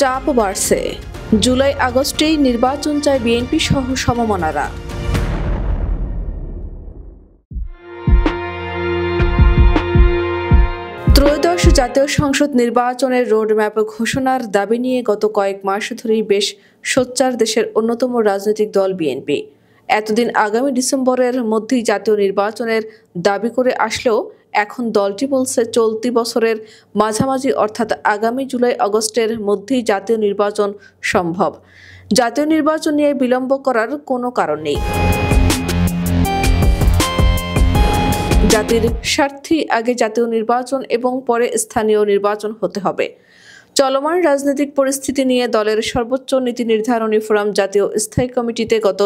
চাপ বাড়ছে। জুলাই আগস্টেই নির্বাচন চায় বিএনপি সহ সমমনারা। ত্রয়োদশ জাতীয় সংসদ নির্বাচনের রোডম্যাপ ঘোষণার দাবি নিয়ে গত কয়েক মাস ধরেই বেশ সোচ্চার দেশের অন্যতম রাজনৈতিক দল বিএনপি। এতদিন আগামী ডিসেম্বরের মধ্যেই জাতীয় নির্বাচনের দাবি করে আসলেও এখন দলটি বলছে চলতি বছরের মাঝামাঝি অর্থাৎ আগামী জুলাই আগস্টের মধ্যেই জাতীয় নির্বাচন সম্ভব। জাতীয় নির্বাচন নিয়ে বিলম্ব করার কোনো কারণ নেই। জাতির স্বার্থেই আগে জাতীয় নির্বাচন এবং পরে স্থানীয় নির্বাচন হতে হবে। চলমান রাজনৈতিক পরিস্থিতি নিয়ে দলের সর্বোচ্চ নীতি নির্ধারণী ফোরাম জাতীয় স্থায়ী কমিটিতে গত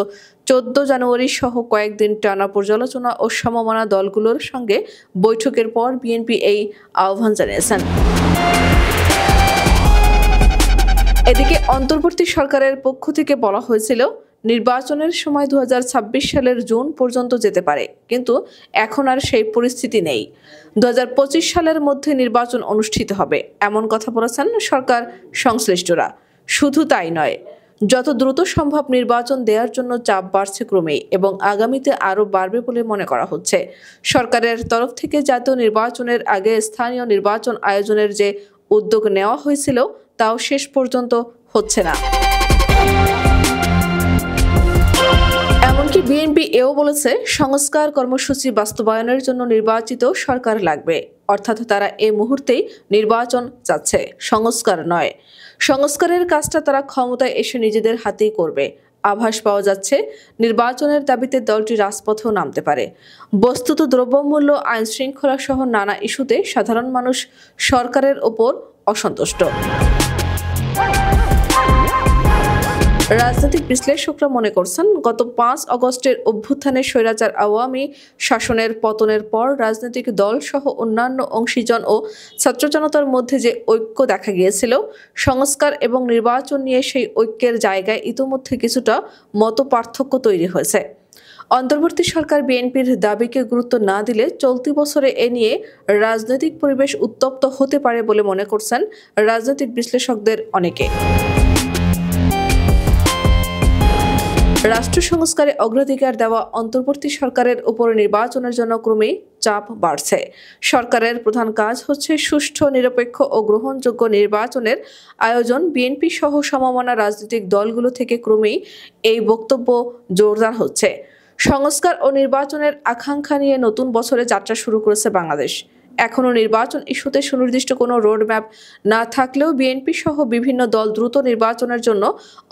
14 জানুয়ারি সহ কয়েকদিন টানা পর্যালোচনা ও সমমনা দলগুলোর সঙ্গে বৈঠকের পর বিএনপি এই আহ্বান জানিয়েছেন। এদিকে অন্তর্বর্তী সরকারের পক্ষ থেকে বলা হয়েছিল নির্বাচনের সময় 2026 সালের জুন পর্যন্ত যেতে পারে, কিন্তু এখন আর সেই পরিস্থিতি নেই। 2025 সালের মধ্যে নির্বাচন অনুষ্ঠিত হবে এমন কথা বলেছেন সরকার সংশ্লিষ্টরা। শুধু তাই নয়, যত দ্রুত সম্ভব নির্বাচন দেওয়ার জন্য চাপ বাড়ছে ক্রমেই এবং আগামীতে আরও বাড়বে বলে মনে করা হচ্ছে। সরকারের তরফ থেকে জাতীয় নির্বাচনের আগে স্থানীয় নির্বাচন আয়োজনের যে উদ্যোগ নেওয়া হয়েছিল তাও শেষ পর্যন্ত হচ্ছে না। এমনকি বিএনপি এও বলেছে সংস্কার কর্মসূচি বাস্তবায়নের জন্য নির্বাচিত সরকার লাগবে, অর্থাৎ তারা এই মুহূর্তেই নির্বাচন চাচ্ছে, সংস্কার নয়। সংস্কারের কাজটা তারা ক্ষমতায় এসে নিজেদের হাতেই করবে। আভাস পাওয়া যাচ্ছে নির্বাচনের দাবিতে দলটি রাজপথেও নামতে পারে। বস্তুত দ্রব্যমূল্য, আইন শৃঙ্খলা সহ নানা ইস্যুতে সাধারণ মানুষ সরকারের ওপর অসন্তুষ্ট। রাজনৈতিক বিশ্লেষকরা মনে করছেন গত 5 আগস্টের অভ্যুত্থানে স্বৈরাচার আওয়ামী শাসনের পতনের পর রাজনৈতিক দল সহ অন্যান্য অংশীজন ও ছাত্র জনতার মধ্যে যে ঐক্য দেখা গিয়েছিল, সংস্কার এবং নির্বাচন নিয়ে সেই ঐক্যের জায়গায় ইতোমধ্যে কিছুটা মতপার্থক্য তৈরি হয়েছে। অন্তর্বর্তী সরকার বিএনপির দাবিকে গুরুত্ব না দিলে চলতি বছরে এ নিয়ে রাজনৈতিক পরিবেশ উত্তপ্ত হতে পারে বলে মনে করছেন রাজনৈতিক বিশ্লেষকদের অনেকে। রাষ্ট্র সংস্কারে অগ্রাধিকার দেওয়া অন্তর্বর্তী সরকারের উপর নির্বাচনের জন্য ক্রমেই চাপ বাড়ছে। সরকারের প্রধান কাজ হচ্ছে সুষ্ঠু, নিরপেক্ষ ও গ্রহণযোগ্য নির্বাচনের আয়োজন। বিএনপি সহ সমমনা রাজনৈতিক দলগুলো থেকে ক্রমেই এই বক্তব্য জোরদার হচ্ছে। সংস্কার ও নির্বাচনের আকাঙ্ক্ষা নিয়ে নতুন বছরে যাত্রা শুরু করেছে বাংলাদেশ। এখনও নির্বাচন ইস্যুতে সুনির্দিষ্ট কোনো রোডম্যাপ না থাকলেও বিএনপি সহ বিভিন্ন দল দ্রুত নির্বাচনের জন্য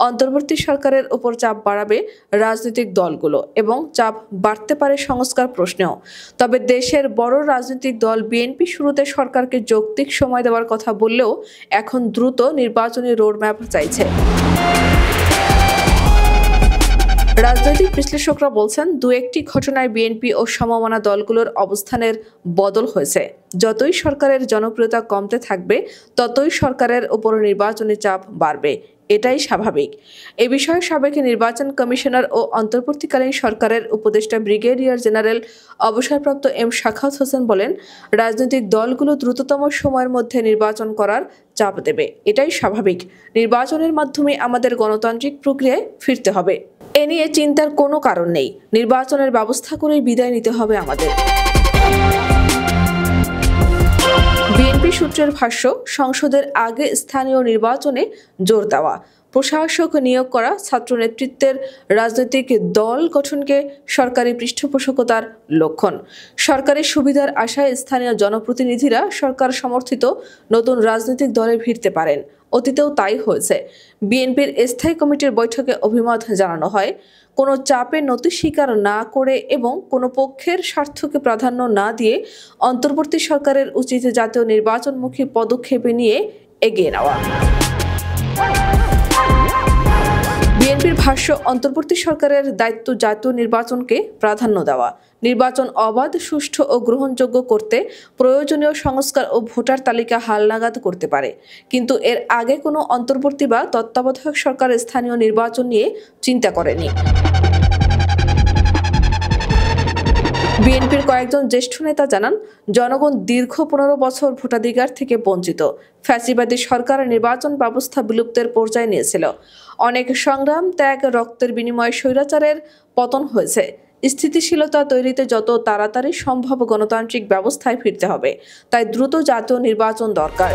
অন্তর্বর্তী সরকারের উপর চাপ বাড়াবে রাজনৈতিক দলগুলো এবং চাপ বাড়তে পারে সংস্কার প্রশ্নেও। তবে দেশের বড় রাজনৈতিক দল বিএনপি শুরুতে সরকারকে যৌক্তিক সময় দেওয়ার কথা বললেও এখন দ্রুত নির্বাচনী রোডম্যাপ চাইছে। রাজনৈতিক বিশ্লেষকরা বলছেন, দু একটি ঘটনায় বিএনপি ও সমমনা দলগুলোর অবস্থানের বদল হয়েছে। যতই সরকারের জনপ্রিয়তা কমতে থাকবে ততই সরকারের উপর নির্বাচনী চাপ বাড়বে, এটাই স্বাভাবিক। এ বিষয়ে সাবেক নির্বাচন কমিশনার ও অন্তর্বর্তীকালীন সরকারের উপদেষ্টা ব্রিগেডিয়ার জেনারেল অবসরপ্রাপ্ত এম সাখাওয়াত হোসেন বলেন, রাজনৈতিক দলগুলো দ্রুততম সময়ের মধ্যে নির্বাচন করার চাপ দেবে, এটাই স্বাভাবিক। নির্বাচনের মাধ্যমে আমাদের গণতান্ত্রিক প্রক্রিয়ায় ফিরতে হবে, এ নিয়ে চিন্তার কোনো কারণ নেই। নির্বাচনের ব্যবস্থা করেই বিদায় নিতে হবে আমাদের। বিএনপি সূত্রের ভাষ্য, সংসদের আগে স্থানীয় নির্বাচনে জোর দেওয়া, প্রশাসক নিয়োগ করা, ছাত্র নেতৃত্বের রাজনৈতিক দল গঠনকে সরকারি পৃষ্ঠপোষকতার লক্ষণ। সরকারি সুবিধার আশায় স্থানীয় জনপ্রতিনিধিরা সরকার সমর্থিত নতুন রাজনৈতিক দলে ভিড়তে পারেন। অতীতেও তাই হয়েছে। বিএনপির স্থায়ী কমিটির বৈঠকে অভিমত জানানো হয়, কোনো চাপে নতি স্বীকার না করে এবং কোনো পক্ষের স্বার্থকে প্রাধান্য না দিয়ে অন্তর্বর্তী সরকারের উচিত জাতীয় নির্বাচনমুখী পদক্ষেপে নিয়ে এগিয়ে নেওয়া। বিএনপির ভাষ্য, অন্তর্বর্তী সরকারের দায়িত্ব জাতীয় নির্বাচনকে প্রাধান্য দেওয়া, নির্বাচন অবাধ, সুষ্ঠু ও গ্রহণযোগ্য করতে প্রয়োজনীয় সংস্কার ও ভোটার তালিকা হালনাগাদ করতে পারে, কিন্তু এর আগে কোনো অন্তর্বর্তী বা তত্ত্বাবধায়ক সরকার স্থানীয় নির্বাচন নিয়ে চিন্তা করেনি। বিএনপির কয়েকজন জ্যেষ্ঠ নেতা জানান, জনগণ দীর্ঘ 15 বছর ভোটাধিকার থেকে বঞ্চিত। ফ্যাসিবাদী সরকার নির্বাচন ব্যবস্থা বিলুপ্তের পর্যায়ে নিয়েছিল। অনেক সংগ্রাম, ত্যাগ, রক্তের বিনিময়ে স্বৈরাচারের পতন হয়েছে। স্থিতিশীলতা তৈরিতে যত তাড়াতাড়ি সম্ভব গণতান্ত্রিক ব্যবস্থায় ফিরতে হবে। তাই দ্রুত জাতীয় নির্বাচন দরকার।